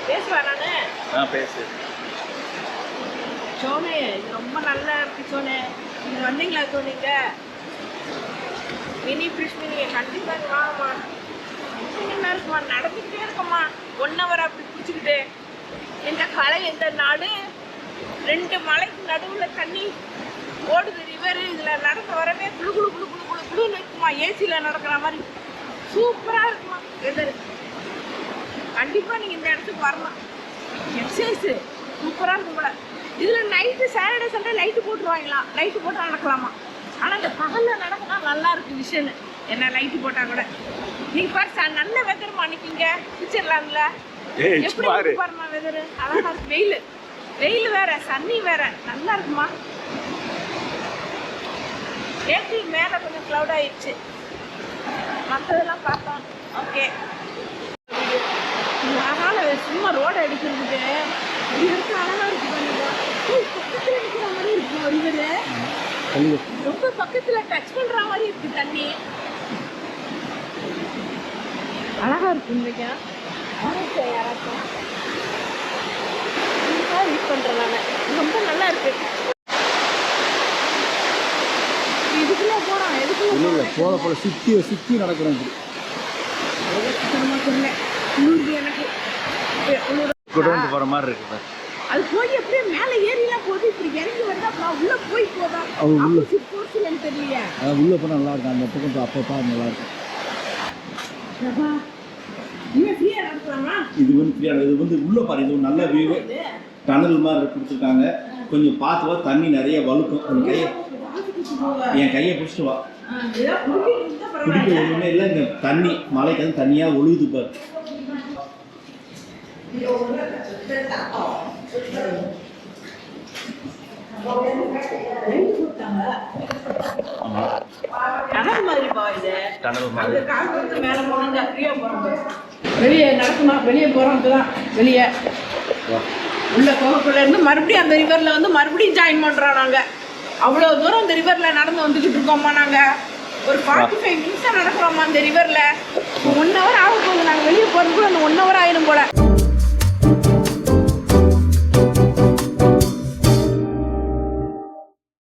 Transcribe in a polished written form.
பேசுவா நானு பேசு. சோனே இது ரொம்ப நல்லா இருக்கு சோனே. நீங்க வந்தீங்களா சோனிங்க? மினி ஃபிஷ் மினி கண்டிப்பாக வாங்கம்மா. என்ன இருக்குமா நடந்துக்கிட்டே இருக்கம்மா 1 hour அப்படி பிடிச்சிக்கிட்டு. எந்த கலை எந்த நாடு 2 மலைக்கு நடுவில் தண்ணி ஓடுது ரிவர். இதில் நடக்க வரவே குழு குழு குழு குழு குழு குழுன்னு இருக்குமா. ஏசியில் நடக்கிற மாதிரி சூப்பராக இருக்குமா வெதர். கண்டிப்பாக நீங்கள் இந்த இடத்துக்கு வரலாம். எக்ஸசைஸு சூப்பராக இருக்கும் போல. இதில் நைட்டு சாட்டர்டே சண்டே லைட்டு போட்டுருவாங்களாம். லைட்டு போட்டு நடக்கலாமா. ஆனால் இந்த பகலில் நடக்கினா நல்லா இருக்கு விஷயம். என்ன லைட்டு போட்டால் கூட நீங்கள் பாரு நல்ல வெதர்மா அன்னைக்கிங்க சுவிட்சர்லாண்டில் எப்படி பாருமா வெதரு அழகா இருக்கு. வெயில் வேற சன்னி வேற நல்லா இருக்குமா. ஏற்றி மேலே கொஞ்சம் க்ளவுட் ஆயிடுச்சு. மற்றதெல்லாம் பார்த்தோம். ஓகே அதனால சும்மா ரோடை அடிக்கிறதுக்கு இது வரைக்கும் அழகா இருக்கு. பக்கத்தில் இருக்கிற மாதிரி இருக்கு ஒரு இவர் ரொம்ப பக்கத்தில் டச் பண்ணுற மாதிரி இருக்கு தண்ணி. அழகா இருக்கு. இன்றைக்கா யாராச்சும் வெயிட் பண்ணுறேன் நான். ரொம்ப நல்லா இருக்கு. இதுக்குள்ள போகிறோம். எதுக்குள்ள போல சுற்றி நடக்கிறோம். குளிர்ந்து எனக்கு குடோண்டு போகிற மாதிரி இருக்குது. அது போய் எப்படியே மேலே ஏறிலாம் போகுது. இப்படி இறங்கி வந்தா அப்புறம் உள்ளே போய் போதா உள்ள போச்சுன்னு தெரியலையா. உள்ளே போனால் நல்லா இருக்கும். அந்த பக்கம் அப்போ நல்லா இருக்கும். இவன் ஃப்ரீயாக நடக்கலாமா? இது வந்து ஃப்ரீயாக இது வந்து உள்ளே பாரு. இது நல்ல வியூ டனல் மாதிரி கொடுத்துருக்காங்க. கொஞ்சம் பார்த்து வா. தண்ணி நிறைய வழுக்கும். என் கையை பிடிச்சிட்டு வா. குடிக்க ஒன்றுமே இல்லை. இங்கே தண்ணி மலைக்கு வந்து தண்ணியாக ஒழுகுது பாரு. வெளியே நடக்கணும். வெளியே போகிறோம். தான் வெளியே உள்ள கோகக்குள்ள இருந்து மறுபடியும் அந்த ரிவரில் வந்து மறுபடியும் ஜாயின் பண்ணுறோம். நாங்கள் அவ்வளோ தூரம் அந்த ரிவரில் நடந்து வந்துக்கிட்டு இருக்கோம்மா. நாங்கள் ஒரு 45 நிமிஷம் நடக்கிறோம்மா அந்த ரிவரில். 1 hour ஆக போகுது. நாங்கள் வெளியே போகிறதுக்குள்ள அந்த 1 hour ஆயிடும் போல.